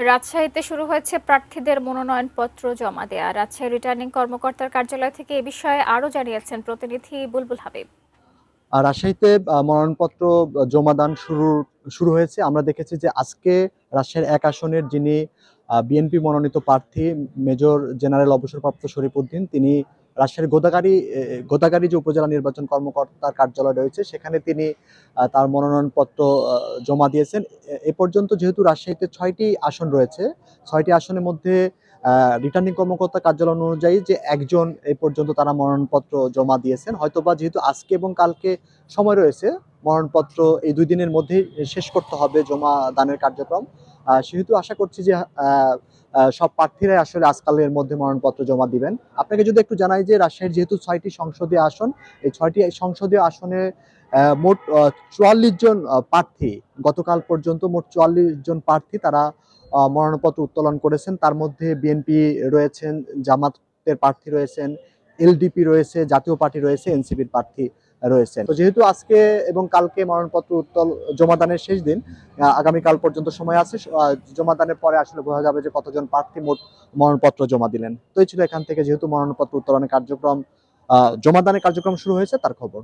রাজশাহীতে শুরু হয়েছে প্রার্থীদের মনোনয়নপত্র জমা দেয়া। রাজশাহী রিটার্নিং কর্মকর্তার কার্যালয় থেকে এ বিষয়ে আরও জানিয়েছেন প্রতিনিধি বুলবুল হাবিব। রাজশাহীতে মনোনয়নপত্র জমাদান শুরু হয়েছে। আমরা দেখেছি যে আজকে রাজশাহীর এক আসনের যিনি বিএনপি মনোনীত প্রার্থী মেজর জেনারেল অবসরপ্রাপ্ত শরীফ উদ্দিন, তিনি রাজশাহীর গোদাগাড়ী যে উপজেলা নির্বাচন কর্মকর্তার কার্যালয় রয়েছে সেখানে তিনি তার মনোনয়নপত্র জমা দিয়েছেন। এ পর্যন্ত যেহেতু রাজশাহীতে ৬টি আসন রয়েছে, ৬টি আসনের মধ্যে রিটার্নিং কর্মকর্তা কার্যালয় অনুযায়ী যে একজন এই পর্যন্ত তারা মনোনয়নপত্র জমা দিয়েছেন। হয়তোবা যেহেতু আজকে এবং কালকে সময় রয়েছে, মনোনয়নপত্র এই ২ দিনের মধ্যেই শেষ করতে হবে জমা দানের কার্যক্রম। সেহেতু আশা করছি যে সব প্রার্থীরাই আসলে আজকালের মধ্যে মনোনয়নপত্র জমা দিবেন। আপনাকে যদি একটু জানাই যে রাজশাহীর যেহেতু ৬টি সংসদীয় আসন, এই ৬টি সংসদীয় আসনে মোট ৪৪ জন প্রার্থী, গতকাল পর্যন্ত মোট ৪৪ জন প্রার্থী তারা মনোনয়নপত্র উত্তোলন করেছেন। তার মধ্যে বিএনপি রয়েছেন, জামাতের প্রার্থী রয়েছেন, এলডিপি রয়েছে, জাতীয় পার্টি রয়েছে, এনসিপির প্রার্থী রয়েছেন। তো যেহেতু আজকে এবং কালকে মনোনয়নপত্র জমাদানের শেষ দিন, আগামীকাল পর্যন্ত সময় আছে। জমাদানের পরে আসলে বোঝা যাবে যে কতজন প্রার্থী মোট মনোনয়নপত্র জমা দিলেন। তো এই ছিল এখান থেকে যেহেতু মনোনয়নপত্র উত্তোলনের কার্যক্রম জমাদানের কার্যক্রম শুরু হয়েছে তার খবর।